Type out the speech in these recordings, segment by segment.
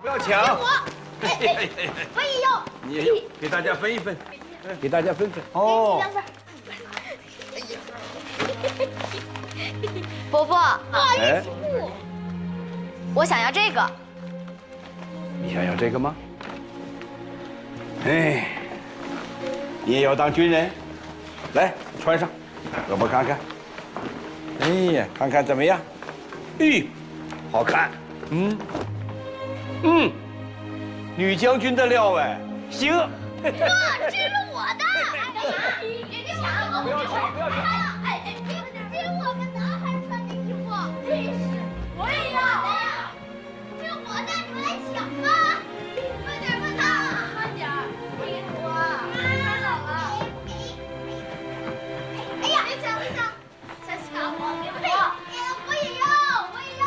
不要抢。我也要。你也有，给大家分一分，给大家分分。哦。伯伯，不好哎，我想要这个。你想要这个吗？哎，你也要当军人？来，穿上，让我看看。哎呀，看看怎么样？咦，好看。女将军的料哎，行。哇，这是我的！别抢！不要抢！不要抢！哎，这是我们男孩穿的衣服，这是我也要。这我的，你们来抢吧！快点吧，慢点，别躲！太冷了。哎呀，别抢！别抢！小心啊！别躲！我也要！我也要！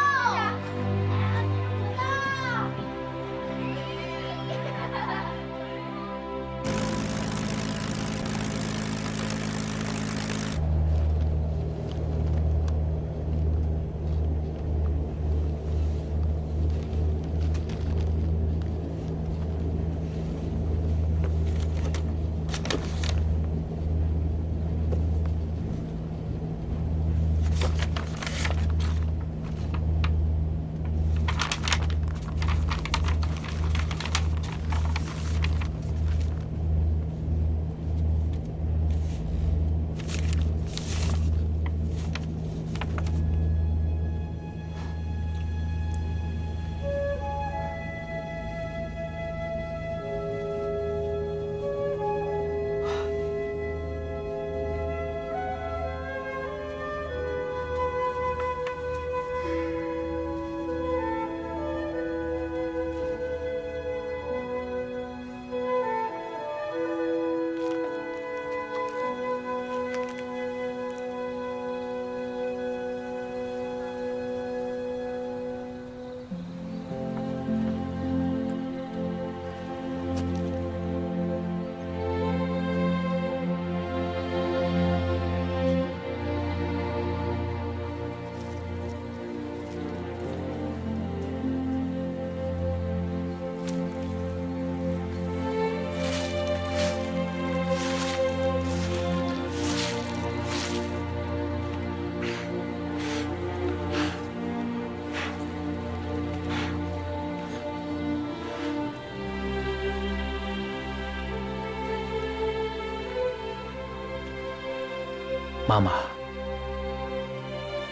妈妈，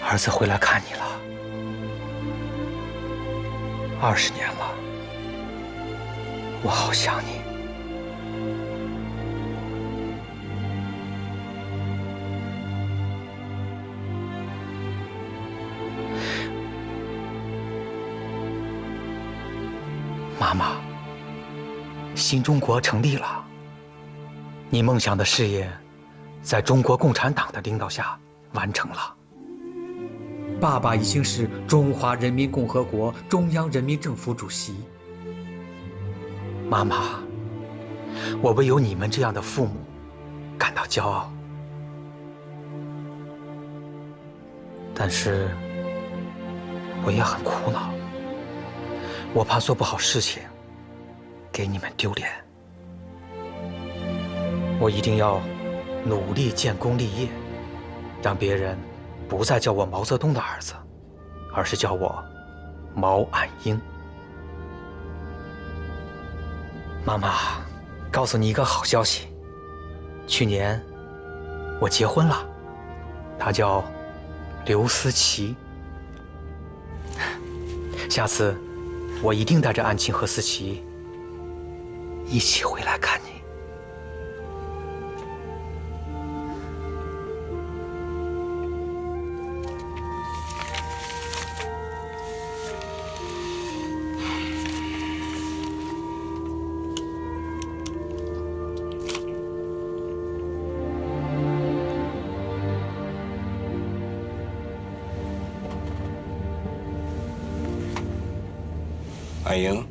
儿子回来看你了，20年了，我好想你。妈妈，新中国成立了，你梦想的事业在中国共产党的领导下完成了。爸爸已经是中华人民共和国中央人民政府主席。妈妈，我为有你们这样的父母感到骄傲。但是，我也很苦恼，我怕做不好事情，给你们丢脸。我一定要努力建功立业，让别人不再叫我毛泽东的儿子，而是叫我毛岸英。妈妈，告诉你一个好消息，去年我结婚了，她叫刘思琪。下次我一定带着安庆和思琪一起回来看你。安英，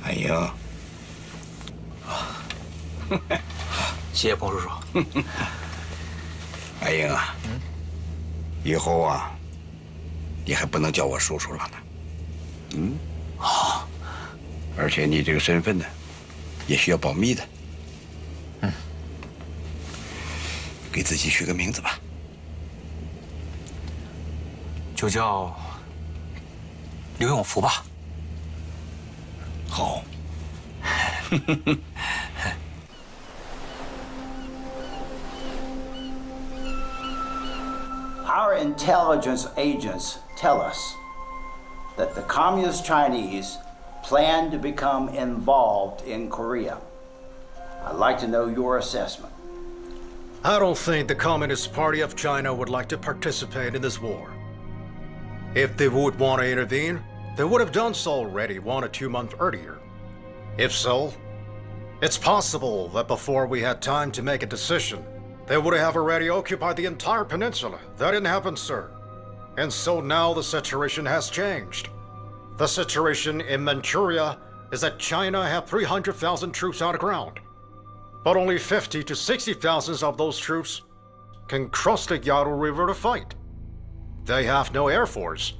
安英，啊，谢谢彭叔叔。白英啊，以后啊，你还不能叫我叔叔了呢。好。而且你这个身份呢，也需要保密的。给自己取个名字吧。就叫刘永福吧。好。Our intelligence agents tell us that the Communist Chinese plan to become involved in Korea. I'd like to know your assessment. I don't think the Communist Party of China would like to participate in this war. If they would want to intervene, they would have done so already 1 or 2 months earlier. If so, it's possible that before we had time to make a decision, they would have already occupied the entire peninsula. That didn't happen, sir. And so now the situation has changed. The situation in Manchuria is that China had 300,000 troops on the ground. But only 50 to 60,000 of those troops can cross the Yalu River to fight. They have no air force.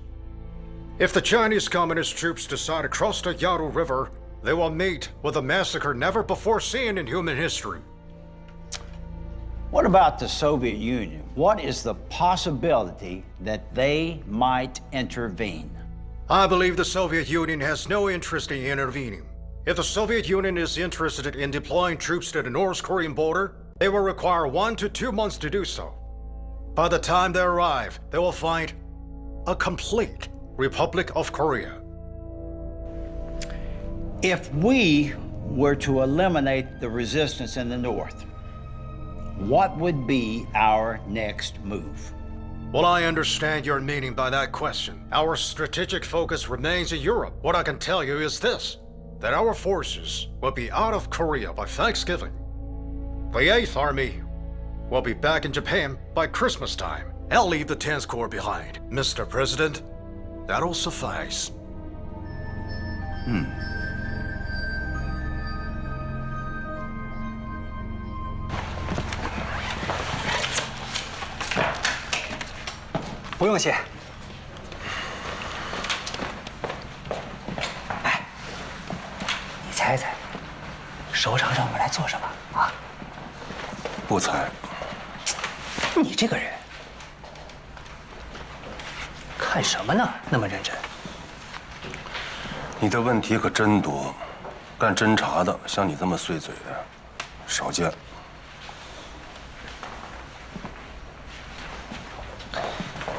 If the Chinese Communist troops decide to cross the Yalu River, they will meet with a massacre never before seen in human history. What about the Soviet Union? What is the possibility that they might intervene? I believe the Soviet Union has no interest in intervening. If the Soviet Union is interested in deploying troops to the North Korean border, they will require 1 to 2 months to do so. By the time they arrive, they will find a complete Republic of Korea. If we were to eliminate the resistance in the North, what would be our next move? Well, I understand your meaning by that question. Our strategic focus remains in Europe. What I can tell you is this, that our forces will be out of Korea by Thanksgiving. The 8th Army will be back in Japan by Christmas time. I'll leave the 10th Corps behind. Mr. President, that'll suffice. 不用谢。哎，你猜猜，首长让我来做什么啊？不猜。你这个人看什么呢？那么认真。你的问题可真多，干侦查的像你这么碎嘴的少见。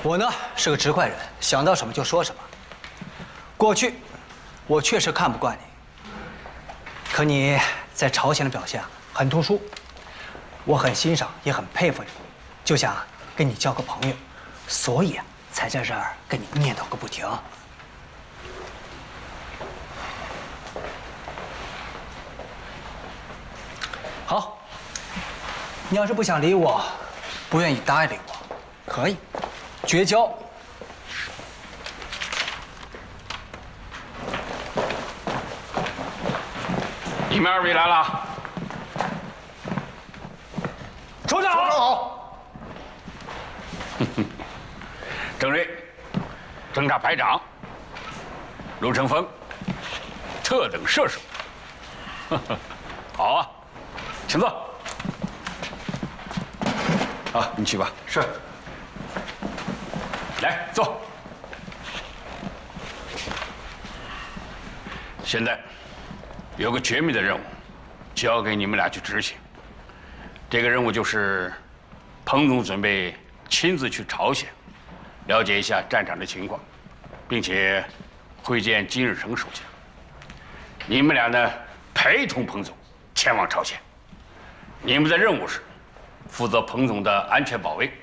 我呢是个直快人，想到什么就说什么。过去我确实看不惯你，可你在朝鲜的表现很突出，我很欣赏，也很佩服你，就想跟你交个朋友，所以才在这儿跟你念叨个不停。好，你要是不想理我，不愿意搭理我，可以。 绝交！你们2位来了。首长好。郑瑞，侦察排长。陆成峰，特等射手。好啊，请坐。啊，你去吧。是。 来坐。现在有个绝密的任务，交给你们俩去执行。这个任务就是，彭总准备亲自去朝鲜，了解一下战场的情况，并且会见金日成首相。你们俩呢，陪同彭总前往朝鲜。你们的任务是负责彭总的安全保卫、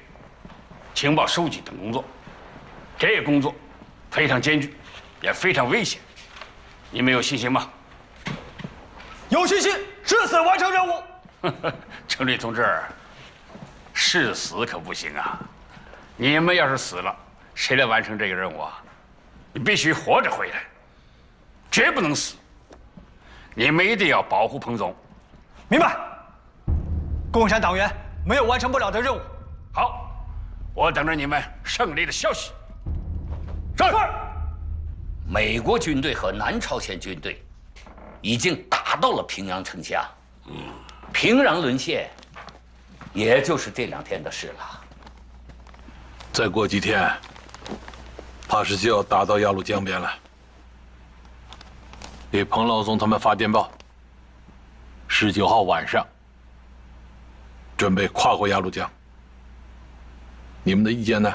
情报收集等工作。 这个工作非常艰巨，也非常危险，你们有信心吗？有信心，誓死完成任务。程瑞同志，誓死可不行啊！你们要是死了，谁来完成这个任务啊？你必须活着回来，绝不能死。你们一定要保护彭总。明白。共产党员没有完成不了的任务。好，我等着你们胜利的消息。是。美国军队和南朝鲜军队已经打到了平壤城下，平壤沦陷，也就是这2天的事了。再过几天，怕是就要打到鸭绿江边了。给彭老总他们发电报，19号晚上准备跨过鸭绿江。你们的意见呢？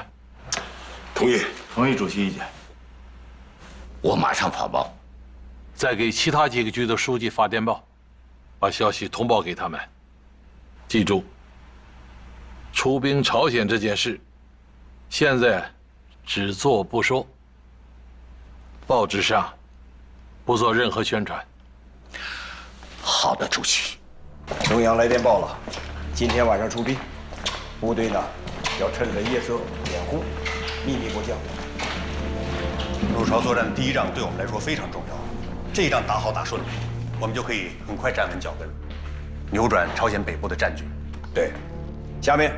同意主席意见。我马上发报。再给其他几个局的书记发电报，把消息通报给他们。记住，出兵朝鲜这件事，现在只做不说，报纸上不做任何宣传。好的，主席。中央来电报了，今天晚上出兵，部队呢要趁着夜色掩护，秘密过江。入朝作战的第1仗对我们来说非常重要，这一仗打好打顺了，我们就可以很快站稳脚跟，扭转朝鲜北部的战局。对，下面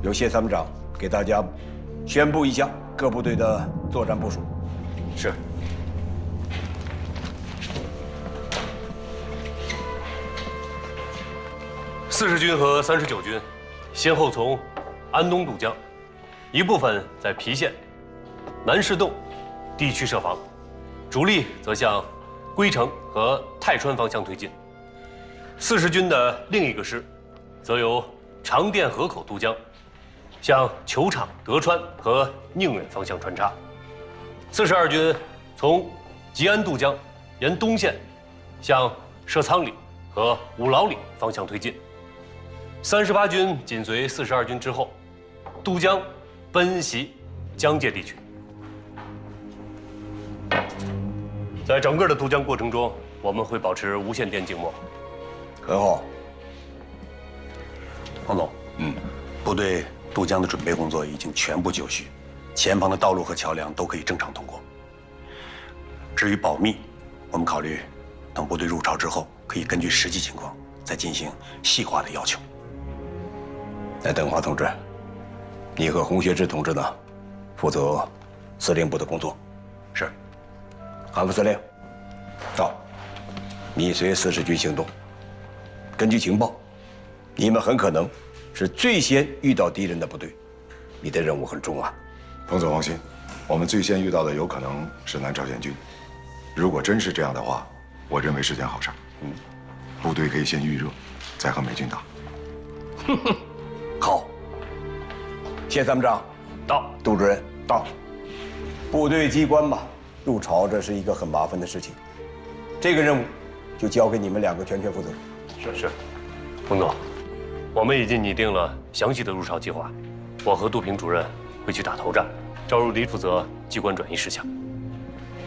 由谢参谋长给大家宣布一下各部队的作战部署。是。40军和39军先后从安东渡江，一部分在郫县、南市洞地区设防，主力则向归城和泰川方向推进。40军的另一个师，则由长甸河口渡江，向球场、德川和宁远方向穿插。42军从吉安渡江，沿东线向社仓里和五老里方向推进。38军紧随42军之后，渡江奔袭江界地区。在整个的渡江过程中，我们会保持无线电静默。很好。彭总，部队渡江的准备工作已经全部就绪，前方的道路和桥梁都可以正常通过。至于保密，我们考虑等部队入朝之后，可以根据实际情况再进行细化的要求。那邓华同志，你和洪学智同志呢，负责司令部的工作。是。韩副司令，到，你随40军行动。根据情报，你们很可能是最先遇到敌人的部队，你的任务很重啊。彭总放心，我们最先遇到的有可能是南朝鲜军。如果真是这样的话，我认为是件好事。部队可以先预热，再和美军打。好。谢参谋长，到。杜主任，到。部队机关嘛，入朝这是一个很麻烦的事情，这个任务就交给你们2个全权负责。是，彭总，我们已经拟定了详细的入朝计划，我和杜平主任会去打头战，赵如离负责机关转移事项。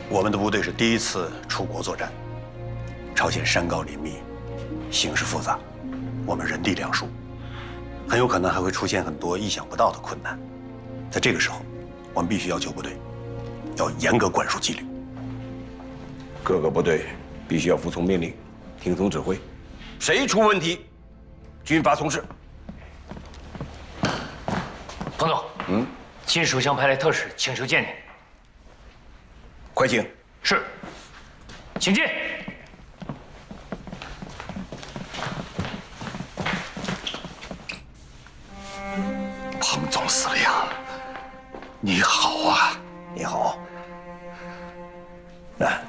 我们的部队是第1次出国作战，朝鲜山高林密，形势复杂，我们人力两疏，很有可能还会出现很多意想不到的困难。在这个时候，我们必须要求部队要严格管束纪律，各个部队必须要服从命令，听从指挥，谁出问题，军法从事。彭总，秦首相派来特使，请求见你。快请。是，请进。彭总司令，你好啊！你好。来，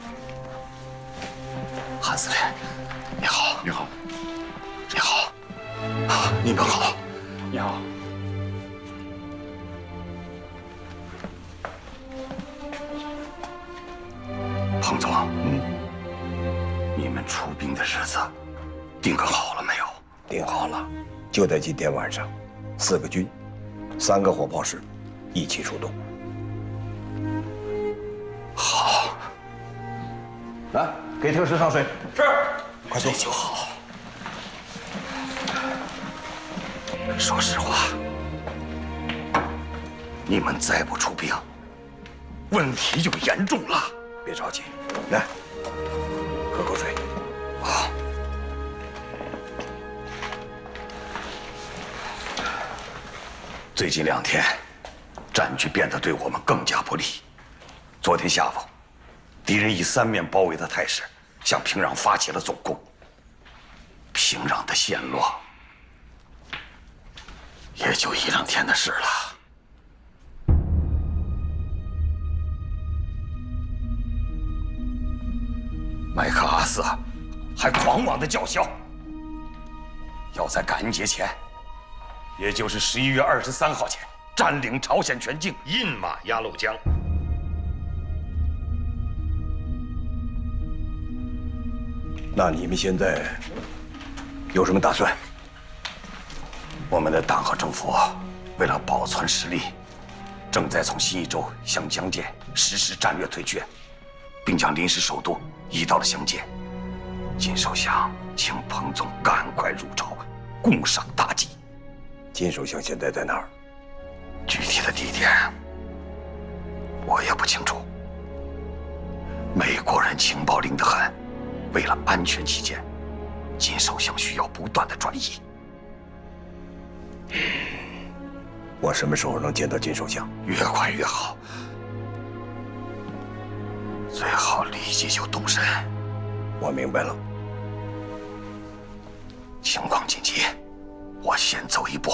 韩司令，你好，你好，你好，你们好，你好。彭总，你们出兵的日子定好了没有？定好了，就在今天晚上，4个军，3个火炮师，一起出动。好，来，给特使上水。是，快坐。这就好。说实话，你们再不出兵，问题就严重了。别着急，来，喝口水。好。最近2天，战局变得对我们更加不利。昨天下午，敌人以3面包围的态势向平壤发起了总攻。平壤的陷落，也就1、2天的事了。麦克阿瑟还狂妄地叫嚣，要在感恩节前，也就是11月23号前，占领朝鲜全境，印马鸭绿江。那你们现在有什么打算？我们的党和政府为了保存实力，正在从新一州向江店实施战略退却，并将临时首都移到了湘界。金首相，请彭总赶快入朝，共赏大计。金首相现在在哪儿？具体的地点我也不清楚。美国人情报灵得很，为了安全起见，金首相需要不断的转移。我什么时候能见到金首相？越快越好，最好立即就动身。我明白了。情况紧急，我先走一步，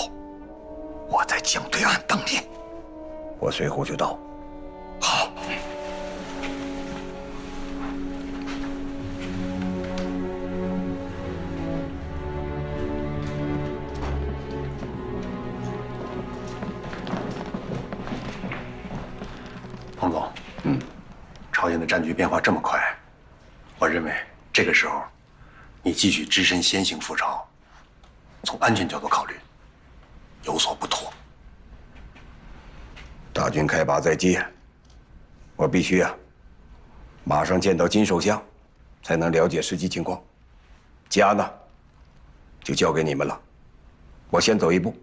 我在江对岸等你。我随后就到。好。彭总，朝鲜的战局变化这么快，我认为这个时候，你继续只身先行赴朝，从安全角度考虑，有所不妥。大军开拔在即，我必须马上见到金首相，才能了解实际情况。家呢，就交给你们了。我先走一步，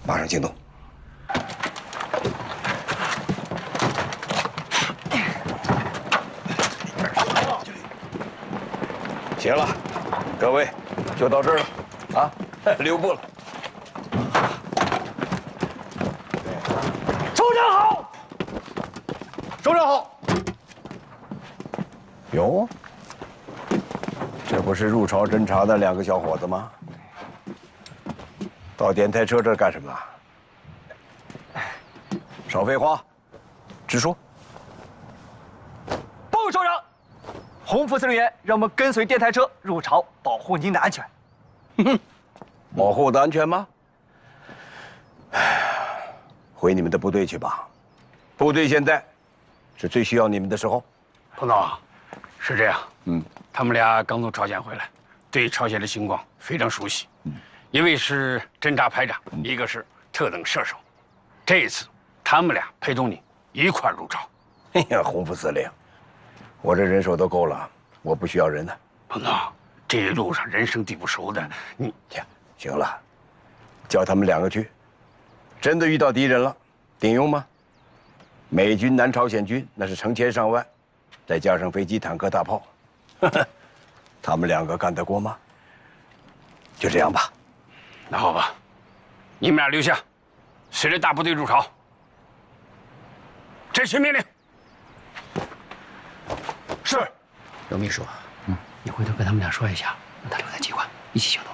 马上行动。行了，各位，就到这儿了，啊，留步了。首长好，首长好。哟，这不是入朝侦察的2个小伙子吗？到电台车这儿干什么？少废话，直说。报告首长，洪副司令员让我们跟随电台车入朝，保护您的安全。保护我的安全吗？回你们的部队去吧，部队现在是最需要你们的时候。彭总，是这样，他们俩刚从朝鲜回来，对朝鲜的情况非常熟悉。一位是侦察排长，一个是特等射手。这一次，他们俩陪同你一块入朝。哎呀，洪副司令，我这人手都够了，我不需要人呢。彭总，这一路上人生地不熟的，你行了，叫他们2个去。真的遇到敌人了，顶用吗？美军南朝鲜军那是成千上万，再加上飞机、坦克、大炮，他们2个干得过吗？就这样吧。那好吧，你们俩留下，随着大部队入朝。执行命令。是。刘秘书，你回头跟他们俩说一下，让他留在机关，一起行动。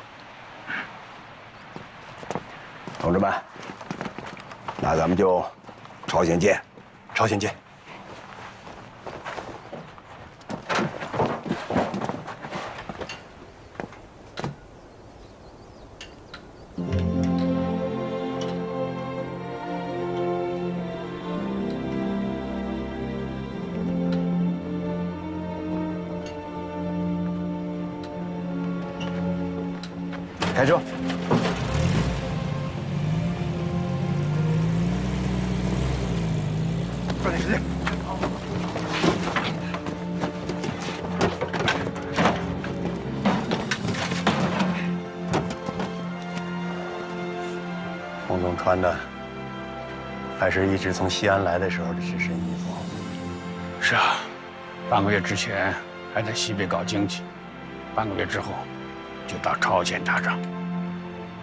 同志们，那咱们就朝鲜见。朝鲜见。开车。抓紧时间。洪总穿的还是一直从西安来的时候的这身衣服。是啊，半个月之前还在西北搞经济，半个月之后就到朝鲜打仗。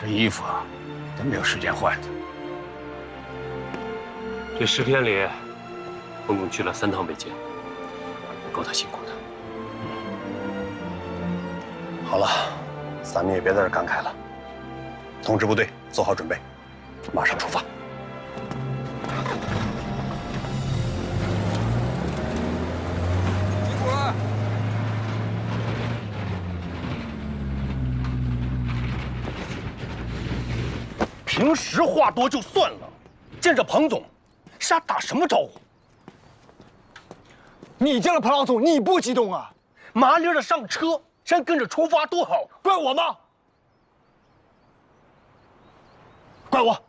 这衣服啊，真没有时间换的。这10天里，彭总去了3趟北京，够他辛苦的。好了，咱们也别在这感慨了，通知部队做好准备，马上出发。平时话多就算了，见着彭总，是要打什么招呼？你见了彭老总，你不激动啊？麻利的上车，先跟着出发多好，怪我吗？怪我。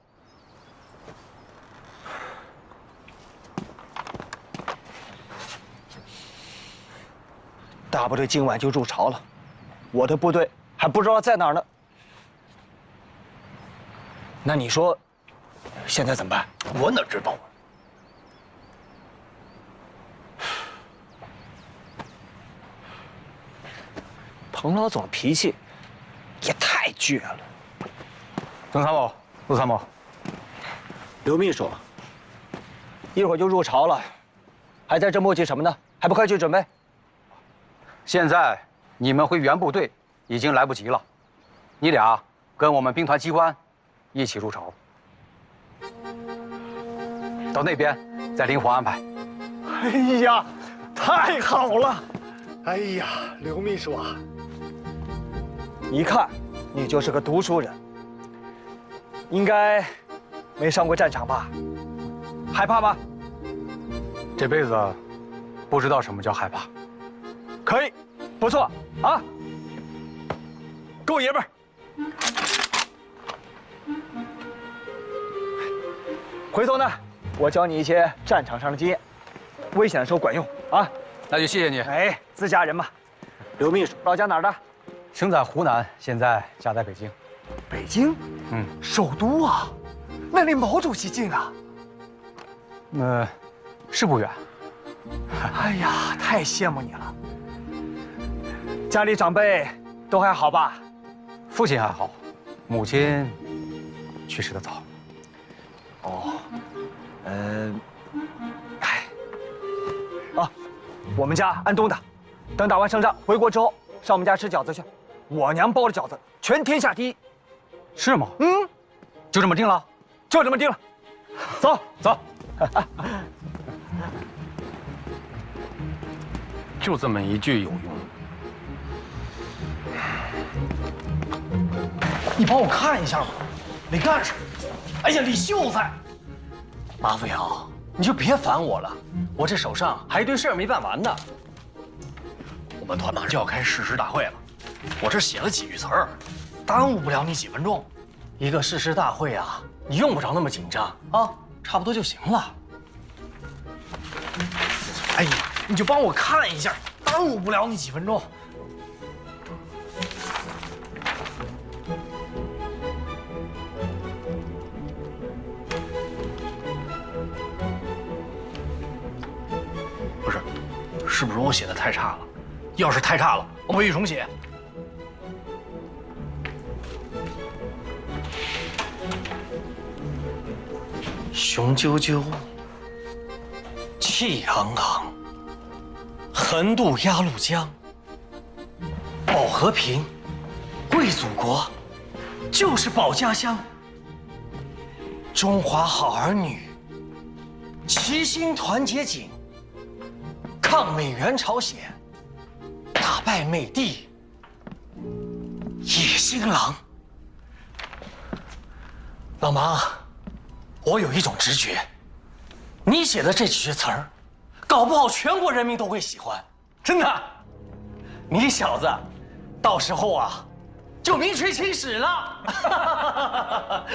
大部队今晚就入朝了，我的部队还不知道在哪儿呢。那你说，现在怎么办？我哪知道啊？彭老总脾气也太倔了。总参谋，陆参谋，刘秘书，一会儿就入朝了，还在这磨叽什么呢？还不快去准备？现在你们回原部队已经来不及了，你俩跟我们兵团机关一起入朝，到那边再灵活安排。哎呀，太好了！哎呀，刘秘书啊，一看你就是个读书人，应该没上过战场吧？害怕吗？这辈子不知道什么叫害怕。可以，不错啊，够爷们儿。回头呢，我教你一些战场上的经验，危险的时候管用啊。那就谢谢你。哎，自家人嘛。刘秘书，老家哪儿的？生在湖南，现在家在北京。北京？嗯，首都啊，那离毛主席近啊。是不远。哎呀，太羡慕你了。家里长辈都还好吧？父亲还好，母亲去世的早。哦，我们家安东的，等打完胜仗回国之后，上我们家吃饺子去。我娘包的饺子全天下第一。是吗？嗯，就这么定了？就这么定了。走走。就这么一句有用。你帮我看一下吧，李干事。哎呀，李秀才，马副营，你就别烦我了，我这手上还一堆事儿没办完呢。我们团马上就要开誓师大会了，我这写了几句词儿，耽误不了你几分钟。一个誓师大会啊，你用不着那么紧张啊，差不多就行了。哎呀，你就帮我看一下，耽误不了你几分钟。不是，是不是我写的太差了？要是太差了，我回去重写。雄赳赳，气昂昂，横渡鸭绿江，保和平，贵祖国，就是保家乡。中华好儿女，齐心团结紧，抗美援朝鲜，打败美帝野心狼。老马，我有一种直觉，你写的这几句词儿，搞不好全国人民都会喜欢，真的。你小子，到时候啊，就名垂青史了。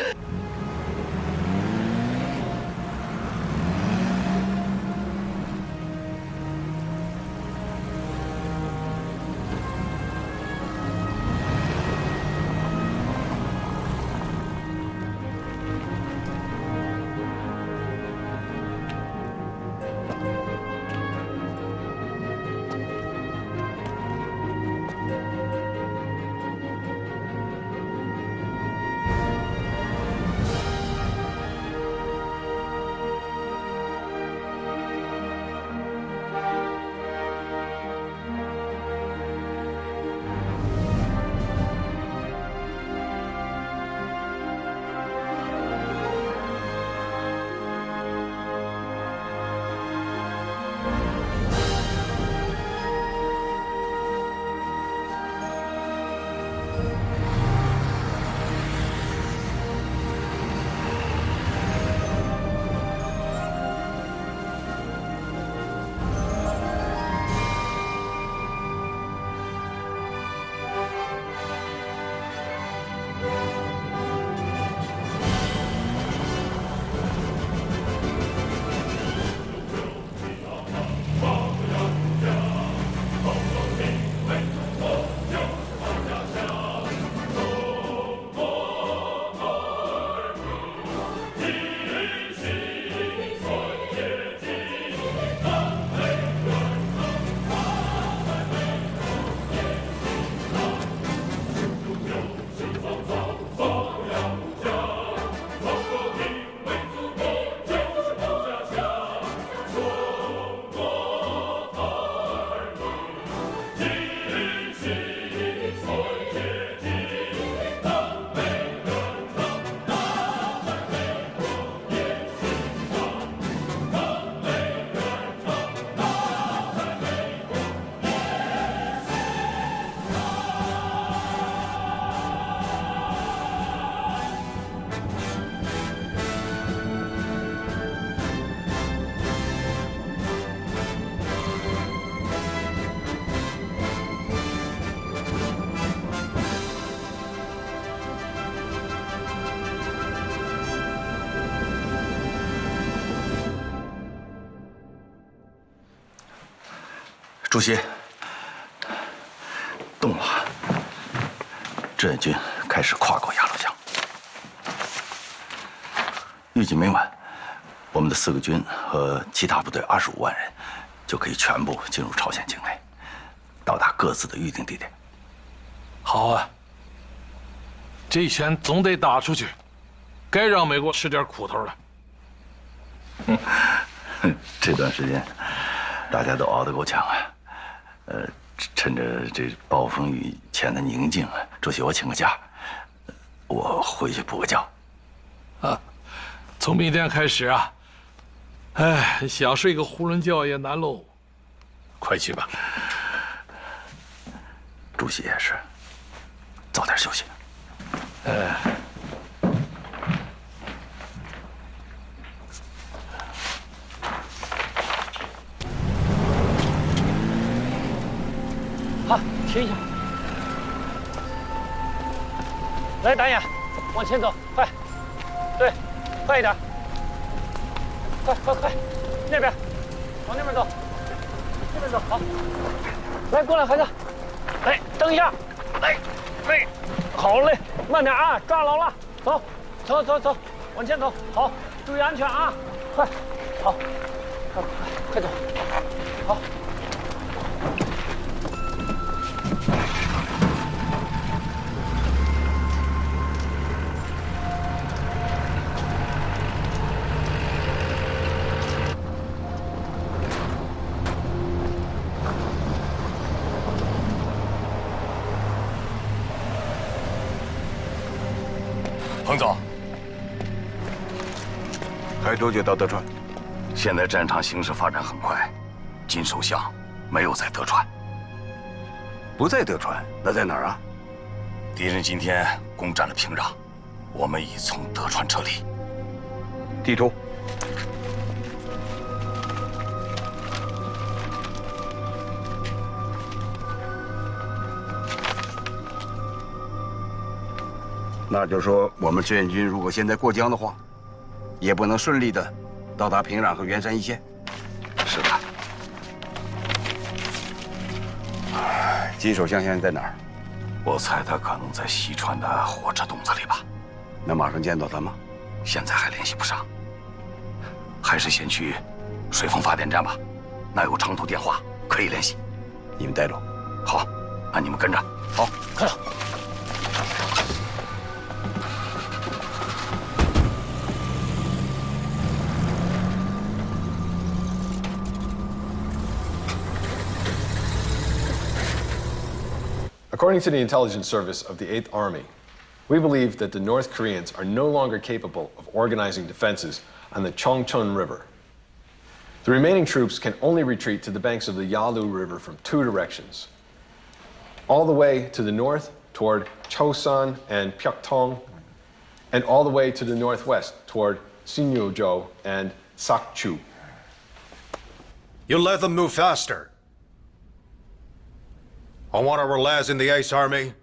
主席，动了，志愿军开始跨过鸭绿江，预计明晚，我们的4个军和其他部队25万人就可以全部进入朝鲜境内，到达各自的预定地点。好啊，这一拳总得打出去，该让美国吃点苦头了。这段时间，大家都熬得够呛啊。趁着这暴风雨前的宁静，主席我请个假，我回去补个觉。啊，从明天开始啊，哎，想睡个囫囵觉也难喽。快去吧。主席也是，早点休息。好，停一下。来，导演，往前走，快，对，快一点，快，那边，往那边走，这边走，好，来，过来，孩子，来，等一下，来，好嘞，慢点啊，抓牢了，走，往前走，好，注意安全啊，快，好，快走，好。彭总，还有多久到德川？现在战场形势发展很快，金首相没有在德川。不在德川，那在哪儿啊？敌人今天攻占了平壤，我们已从德川撤离。地图。那就说，我们志愿军如果现在过江的话，也不能顺利的到达平壤和元山一线。是的。金首相现在在哪儿？我猜他可能在西川的火车洞子里吧。能马上见到他吗？现在还联系不上。还是先去水丰发电站吧，那有长途电话可以联系。你们带路。好，那你们跟着。好，快走。According to the intelligence service of the 8th Army, we believe that the North Koreans are no longer capable of organizing defenses on the Chongchon River. The remaining troops can only retreat to the banks of the Yalu River from 2 directions. All the way to the north toward Chosun and Pyeongtaong, and all the way to the northwest toward Sinyozhou and Sakchu. You let them move faster. I want our lads in the 8th Army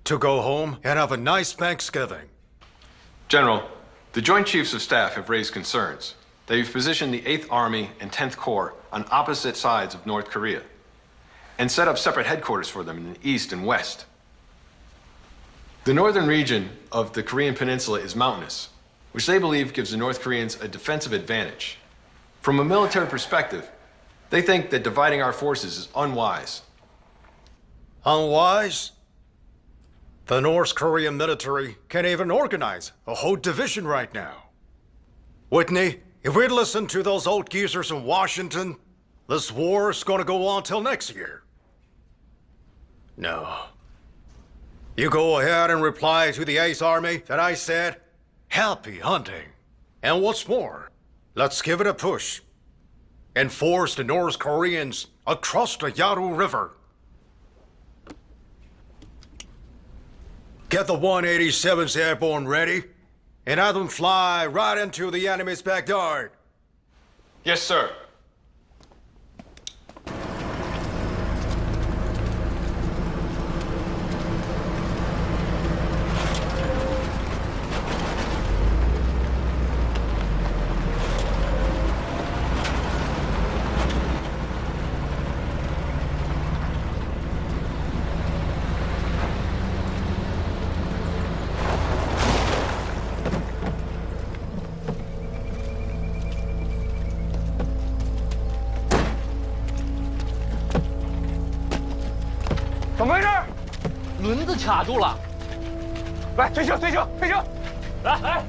to go home and have a nice Thanksgiving. General, the Joint Chiefs of Staff have raised concerns that you've positioned the 8th Army and 10th Corps on opposite sides of North Korea and set up separate headquarters for them in the east and west. The northern region of the Korean Peninsula is mountainous, which they believe gives the North Koreans a defensive advantage. From a military perspective, they think that dividing our forces is unwise. Unwise? The North Korean military can't even organize a whole division right now. Whitney, if we'd listened to those old geezers in Washington, this war's gonna go on till next year. No. You go ahead and reply to the 8th Army that I said, happy hunting. And what's more, let's give it a push and force the North Koreans across the Yalu River. Get the 187th Airborne ready, and have them fly right into the enemy's backyard. Yes, sir. 怎么回事？轮子卡住了。来，推车，推车，推车！来，来，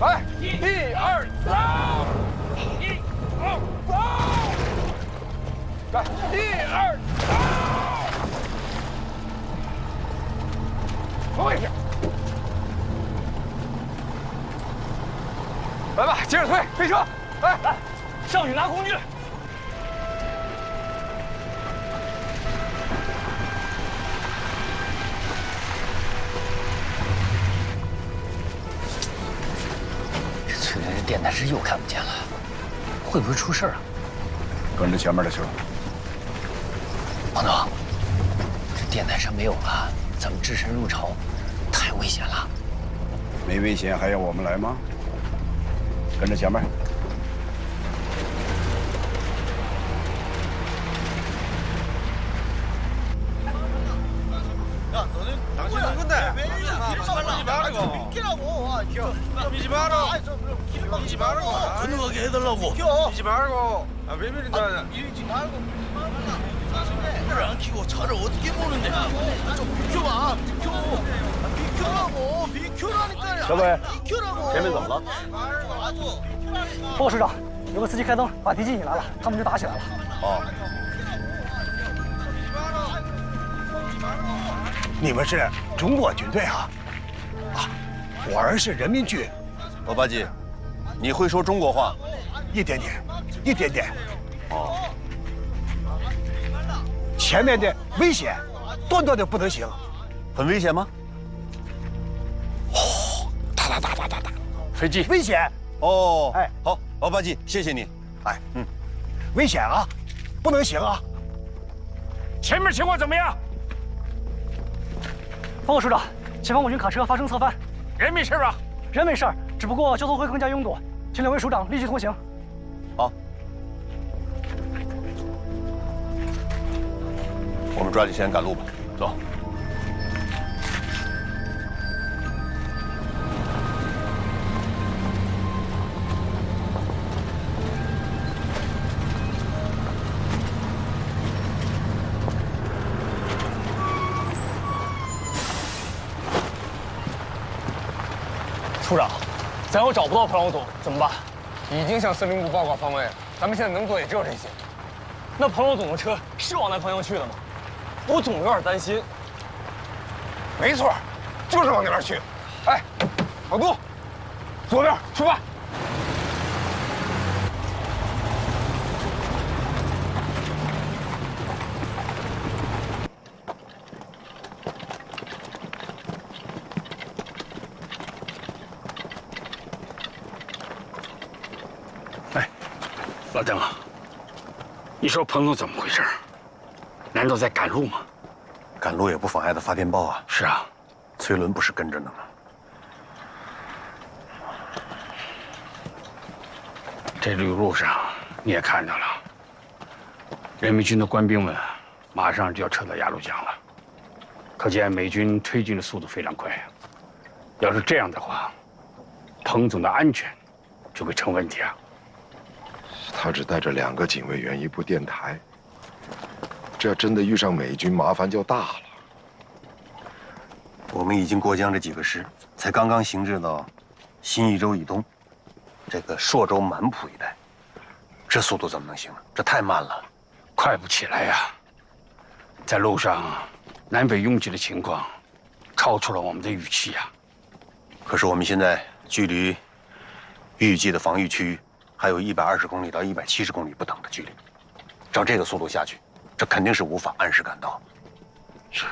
来，1、2、3，1、2、走！来，1、2、3，回去。来吧，接着推，推车！来，来，上去拿工具。 崔连电台师又看不见了，会不会出事啊？跟着前面的车。王总，这电台车没有了，咱们只身入朝，太危险了。没危险还要我们来吗？跟着前面。 당신은 근데 비키라고 비키지 마라 비키지 말고 조용하게 해달라고 비키지 말고 왜 밀린다 밀지 말고 불을 안 켜고 차를 어떻게 모는데 좀 비켜봐 비켜라고 비켜라니까요 小伟， 비켜라고 前面怎么了？报告师长，有个司机开灯把敌机引来了，他们就打起来了。哦。 你们是中国军队啊？啊，我儿是人民军。欧巴基，你会说中国话？一点点，一点点。哦。前面的危险，断断的不能行。很危险吗？哦，哒哒哒哒哒哒，飞机危险。哦，哎，好，欧巴基，谢谢你。哎，危险啊，不能行啊。前面情况怎么样？ 报告师长，前方我军卡车发生侧翻，人没事吧？人没事，只不过交通会更加拥堵，请两位署长立即通行。好，我们抓紧时间赶路吧，走。处长，咱又找不到彭老总，怎么办？已经向司令部报告方位了，咱们现在能做也只有这些。那彭老总的车是往那方向去的吗？我总有点担心。没错，就是往那边去。哎，老杜，左边出发。 老邓啊，你说彭总怎么回事？难道在赶路吗？赶路也不妨碍他发电报啊。是啊，崔伦不是跟着呢吗？这旅路上你也看到了，人民军的官兵们马上就要撤到鸭绿江了，可见美军推进的速度非常快。要是这样的话，彭总的安全就会成问题啊。 他只带着2个警卫员，1部电台，这要真的遇上美军，麻烦就大了。我们已经过江这几个师，才刚刚行至到新义州以东，这个朔州满浦一带，这速度怎么能行呢？这太慢了，快不起来呀！在路上，南北拥挤的情况，超出了我们的预期呀。可是我们现在距离预计的防御区域。 还有120公里到170公里不等的距离，照这个速度下去，这肯定是无法按时赶到。是。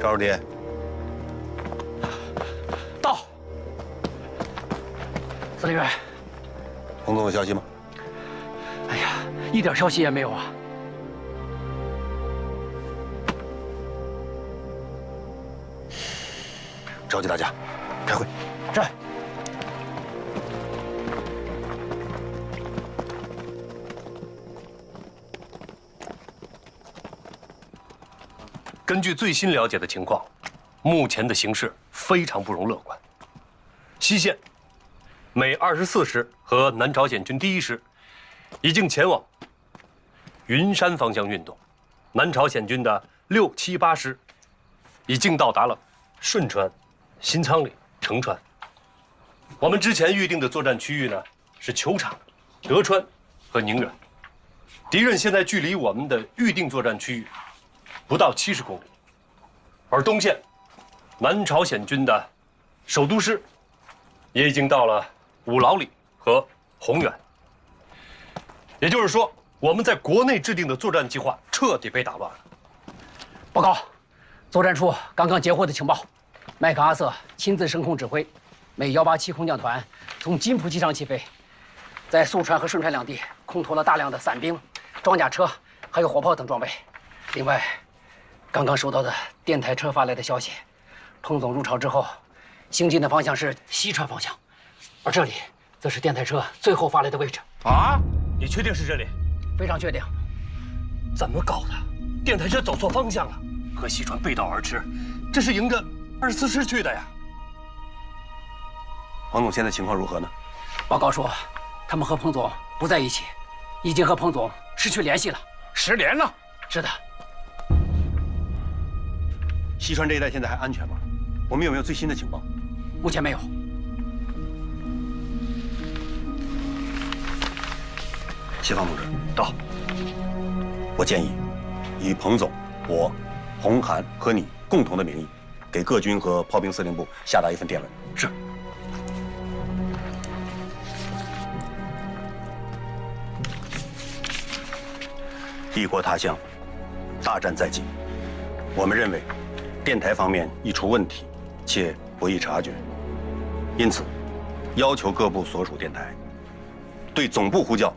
赵书记，到。司令员，彭总有消息吗？哎呀，一点消息也没有啊。 召集大家，开会。在。根据最新了解的情况，目前的形势非常不容乐观。西线美24师和南朝鲜军第1师已经前往云山方向运动，南朝鲜军的6、7、8师已经到达了顺川、新仓里、成川。我们之前预定的作战区域呢是球场、德川和宁远。敌人现在距离我们的预定作战区域不到70公里，而东线南朝鲜军的首都师也已经到了五老里和宏远。也就是说，我们在国内制定的作战计划彻底被打乱了。报告，作战处刚刚截获的情报，麦克阿瑟亲自升空指挥，美187空降团从金浦机场起飞，在宿川和顺川两地空投了大量的伞兵、装甲车，还有火炮等装备。另外，刚刚收到的电台车发来的消息，彭总入朝之后，行进的方向是西川方向，而这里则是电台车最后发来的位置。啊？你确定是这里？非常确定。怎么搞的？电台车走错方向了，和西川背道而驰，这是迎着24师去的呀。彭总现在情况如何呢？报告说，他们和彭总不在一起，已经和彭总失去联系了。失联了？是的。西川这一带现在还安全吗？我们有没有最新的情报？目前没有。谢放同志，到。我建议，以彭总、我、洪涵和你共同的名义，给各军和炮兵司令部下达一份电文。是。异国他乡，大战在即。我们认为，电台方面易出问题，且不易察觉，因此，要求各部所属电台对总部呼叫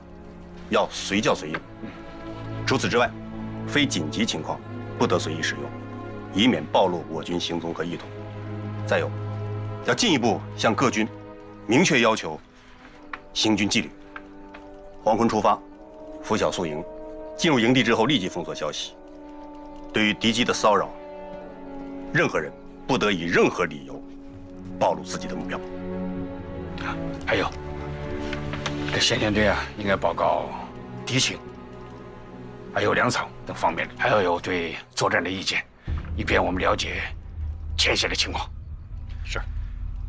要随叫随应。除此之外，非紧急情况不得随意使用，以免暴露我军行踪和意图。再有，要进一步向各军明确要求行军纪律：黄昏出发，拂晓宿营，进入营地之后立即封锁消息。对于敌机的骚扰，任何人不得以任何理由暴露自己的目标。还有，这先遣队啊，应该报告敌情，还有粮草等方面，还要有对作战的意见，以便我们了解前线的情况。是，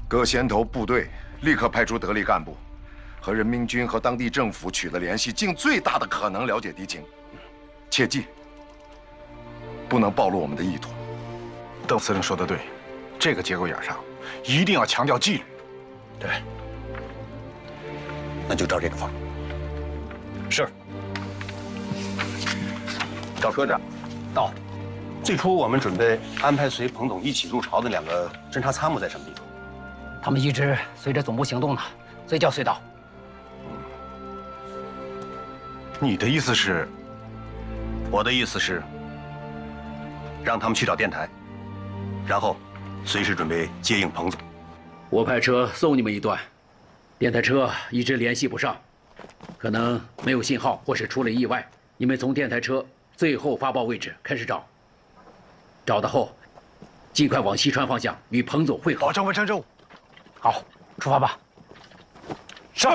各先头部队立刻派出得力干部，和人民军和当地政府取得联系，尽最大的可能了解敌情。切记，不能暴露我们的意图。邓司令说的对，这个节骨眼上一定要强调纪律。对，那就照这个方。是。赵科长，到。最初我们准备安排随彭总一起入朝的2个侦察参谋在什么地方？他们一直随着总部行动呢，随叫随到。你的意思是？我的意思是，让他们去找电台，然后随时准备接应彭总。我派车送你们一段，电台车一直联系不上，可能没有信号或是出了意外。你们从电台车最后发报位置开始找，找到后，尽快往西川方向与彭总会合，保证完成任务。好，出发吧。是。